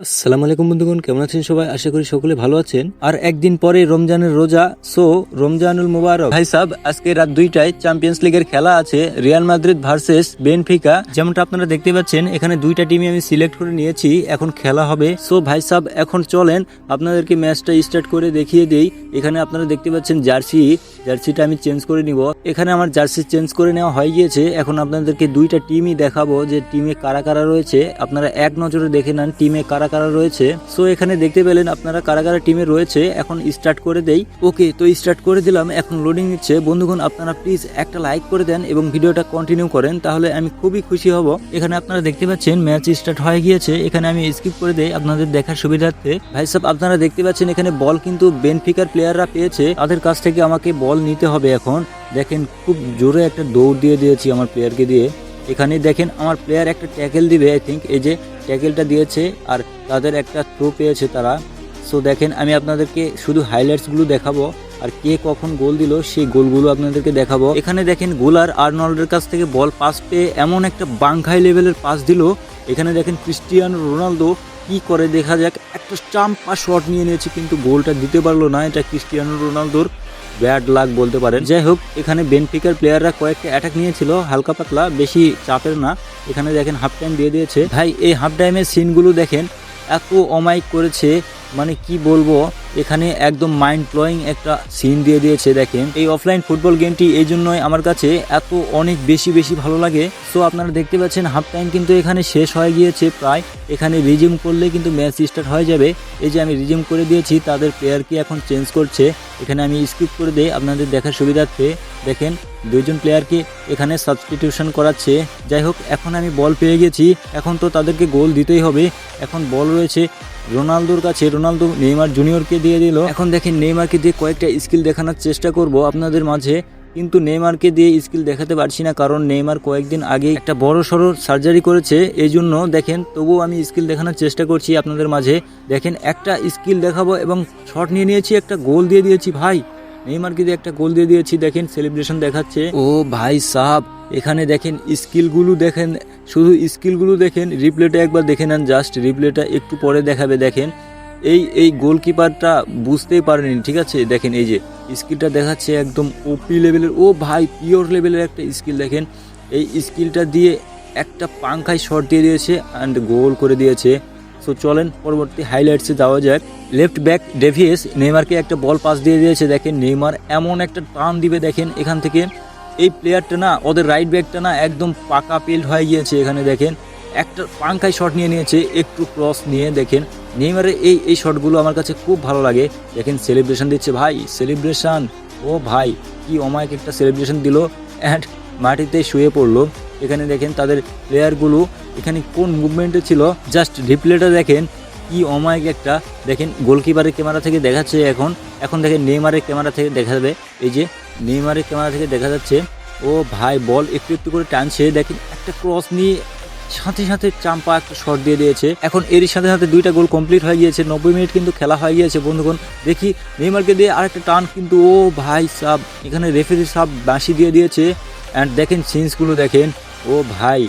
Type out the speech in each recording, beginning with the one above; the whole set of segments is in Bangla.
আসসালামু আলাইকুম বন্ধুগণ, কেমন আছেন সবাই? আশা করি সকলে ভালো আছেন। আর একদিন পরে রমজানের রোজা, সো রমজানুল মুবারক। ভাই সাব, আজকে রাত 2টায় চ্যাম্পিয়ন্স লিগের খেলা আছে, রিয়াল মাদ্রিদ ভার্সেস বেনফিকা। যেমনটা আপনারা দেখতে পাচ্ছেন, এখানে দুইটা টিমই আমি সিলেক্ট করে নিয়েছি, এখন খেলা হবে। সো ভাই সাব, এখন চলেন আপনাদেরকে ম্যাচটা স্টার্ট করে দেখিয়ে দেই। এখানে আপনারা দেখতে পাচ্ছেন জার্সিটা আমি চেঞ্জ করে নিব। এখানে আমার জার্সি চেঞ্জ করে নেওয়া হয়ে গিয়েছে। এখন আপনাদেরকে দুইটা টিমই দেখাবো যে টিমে কারা কারা রয়েছে। আপনারা এক নজরে দেখে নেন টিমে কারা কারা রয়েছে। সো এখানে দেখতে পেলেন আপনারা কারা কারা টিমে রয়েছে। এখন স্টার্ট করে দেই। ওকে, তো স্টার্ট করে দিলাম, এখন লোডিং নিচ্ছে। বন্ধুগণ, আপনারা প্লিজ একটা লাইক করে দেন এবং ভিডিওটা কন্টিনিউ করেন, তাহলে আমি খুবই খুশি হব। এখানে আপনারা দেখতে পাচ্ছেন ম্যাচ স্টার্ট হয়ে গিয়েছে। এখানে আমি স্কিপ করে দেই আপনাদের দেখার সুবিধার্থে। ভাই সাহেব, আপনারা দেখতে পাচ্ছেন এখানে বল কিন্তু বেনফিকার প্লেয়াররা পেয়েছে, তাদের কাছ থেকে আমাকে বল নিতে হবে। এখন দেখেন খুব জোরে একটা দৌড় দিয়ে দিয়েছি আমার প্লেয়ারকে দিয়ে। এখানে দেখেন আমার প্লেয়ার একটা ট্যাকেল দিবে, আই থিঙ্ক এই যে ট্যাকেলটা দিয়েছে, আর তাদের একটা থ্রো পেয়েছে তারা। সো দেখেন আমি আপনাদেরকে শুধু হাইলাইটসগুলো দেখাবো, আর কে কখন গোল দিল সেই গোলগুলো আপনাদেরকে দেখাবো। এখানে দেখেন গোলার আর্নল্ডের কাছ থেকে বল পাস পেয়ে এমন একটা বাংখাই লেভেলের পাস দিল। এখানে দেখেন ক্রিস্টিয়ানো রোনালদো কি করে দেখা যাক, একটা চাম্পা শট নিয়ে নিয়েছে কিন্তু গোলটা দিতে পারলো না। এটা ক্রিস্টিয়ানো রোনালদোর ব্যাড লাক বলতে পারেন। যাই হোক, এখানে বেনফিকার প্লেয়াররা কয়েকটা অ্যাটাক নিয়েছিল, হালকা পাতলা, বেশি চাপের না। এখানে দেখেন হাফ টাইম দিয়ে দিয়েছে। ভাই এই হাফ টাইমের সিনগুলো দেখেন, এত অমাইক করেছে, মানে কি বলবো, এখানে একদম মাইন্ড ব্লোয়িং একটা সিন দিয়ে দিয়েছে। দেখেন এই অফলাইন ফুটবল গেমটি এই জন্যই আমার কাছে এত অনেক বেশি ভালো লাগে। সো আপনারা দেখতে পাচ্ছেন হাফ টাইম কিন্তু এখানে শেষ হয়ে গিয়েছে প্রায়। এখানে রিজিউম করলে কিন্তু ম্যাচ স্টার্ট হয়ে যাবে। এই যে আমি রিজিউম করে দিয়েছি, তাদের প্লেয়ারকে এখন চেঞ্জ করছে। এখানে আমি স্কিপ করে দিই আপনাদের দেখার সুবিধার্থে। দেখেন দুইজন প্লেয়ারকে এখানে সাবস্টিটিউশন করাচ্ছে। যাই হোক, এখন আমি বল পেয়ে গেছি, এখন তো তাদেরকে গোল দিতেই হবে। এখন বল রয়েছে রোনালদোর কাছে, রোনালদো নেইমার জুনিয়রকে দিয়ে দিল। এখন দেখেন নেইমারকে দিয়ে কয়েকটা স্কিল দেখানোর চেষ্টা করব আপনাদের মাঝে, কিন্তু নেইমারকে দিয়ে স্কিল দেখাতে পারছি না, কারণ নেইমার কয়েকদিন আগে একটা বড় সড়ো সার্জারি করেছে, এই জন্য দেখেন তবুও আমি স্কিল দেখানোর চেষ্টা করছি আপনাদের মাঝে। দেখেন একটা স্কিল দেখাবো এবং শট নিয়ে নিয়েছি, একটা গোল দিয়ে দিয়েছি। ভাই নেইমারকে দিয়ে একটা গোল দিয়ে দিয়েছি, দেখেন সেলিব্রেশন দেখাচ্ছে। ও ভাই সাহাব, এখানে দেখেন স্কিলগুলো দেখেন, শুধু স্কিলগুলো দেখেন, রিপ্লেটা একবার দেখে নেন, জাস্ট রিপ্লেটা একটু পরে দেখাবে। দেখেন এই গোলকিপারটা বুঝতেই পারেনি, ঠিক আছে? দেখেন এই যে স্কিলটা দেখাচ্ছে একদম ওপি লেভেলের। ও ভাই, পিওর লেভেলের একটা স্কিল। দেখেন এই স্কিলটা দিয়ে একটা পাংখায় শট দিয়ে দিয়েছে অ্যান্ড গোল করে দিয়েছে। সো চলেন পরবর্তী হাইলাইটসে যাওয়া যাক। লেফট ব্যাক ডেভিস নেইমারকে একটা বল পাস দিয়ে দিয়েছে। দেখেন নেইমার এমন একটা টান দিবে, দেখেন এখান থেকে এই প্লেয়ারটা না, ওদের রাইট ব্যাকটা না একদম পাকা পেল্ট হয়ে গিয়েছে। এখানে দেখেন একটা পাংখায় শট নিয়ে নিয়েছে, একটু ক্রস নিয়ে। দেখেন নেইমারের এই শটগুলো আমার কাছে খুব ভালো লাগে। দেখেন সেলিব্রেশন দিচ্ছে, ভাই সেলিব্রেশন, ও ভাই কি অমায়িক একটা সেলিব্রেশন দিল অ্যান্ড মাটিতে শুয়ে পড়লো। এখানে দেখেন তাদের প্লেয়ারগুলো এখানে কোন মুভমেন্টে ছিল, জাস্ট রিপ্লেটা দেখেন কি অমায়িক একটা। দেখেন গোলকিপারের ক্যামেরা থেকে দেখাচ্ছে, এখন দেখেন নেইমারের ক্যামেরা থেকে দেখা যাবে। এই যে নেইমারের ক্যামেরা থেকে দেখা যাচ্ছে। ও ভাই বল একটু করে টানছে, দেখেন একটা ক্রস নিয়ে সাথে চাম্পা একটা শট দিয়ে দিয়েছে। এখন এরই সাথে দুইটা গোল কমপ্লিট হয়ে গিয়েছে। 90 মিনিট কিন্তু খেলা হয়ে গিয়েছে বন্ধুগণ। দেখি নেইমারকে দিয়ে আরেকটা টান, কিন্তু ও ভাই সাব, এখানে রেফারি সাব বাঁশি দিয়ে দিয়েছে। অ্যান্ড দেখেন সিনসগুলো দেখেন, ও ভাই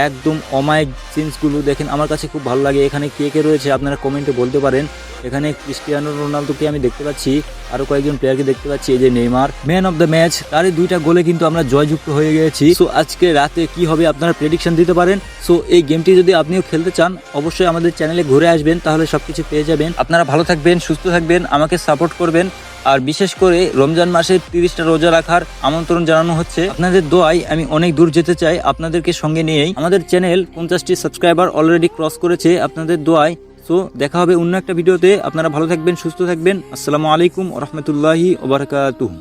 একদম অমায়িক সিনসগুলো দেখেন, আমার কাছে খুব ভালো লাগে। এখানে কে রয়েছে আপনারা কমেন্টে বলতে পারেন। এখানে ক্রিস্টিয়ানো রোনালদোকে আমি দেখতে পাচ্ছি, আরো কয়েকজন প্লেয়ারকে দেখতে পাচ্ছি। এই যে Neymar man of the match, তারই দুইটা গোলে কিন্তু আমরা জয়যুক্ত হয়ে গেছি। সো আজকে রাতে কি হবে আপনারা প্রেডিকশন দিতে পারেন। সো এই গেমটি যদি আপনিও খেলতে চান, অবশ্যই আমাদের চ্যানেলে ঘুরে আসবেন, তাহলে সবকিছু পেয়ে যাবেন। আপনারা ভালো থাকবেন, সুস্থ থাকবেন, আমাকে সাপোর্ট করবেন। আর বিশেষ করে রমজান মাসের 30টা রোজা রাখার আমন্ত্রণ জানানো হচ্ছে। আপনাদের দোয়ায় আমি অনেক দূর যেতে চাই আপনাদেরকে সঙ্গে নিয়েই। আমাদের চ্যানেল 50টি সাবস্ক্রাইবার অলরেডি ক্রস করেছে আপনাদের দোয়ায়। সো দেখা হবে অন্য একটা ভিডিওতে। আপনারা ভালো থাকবেন, সুস্থ থাকবেন। আসসালামু আলাইকুম ওয়া রাহমাতুল্লাহি ওয়া বারাকাতুহু।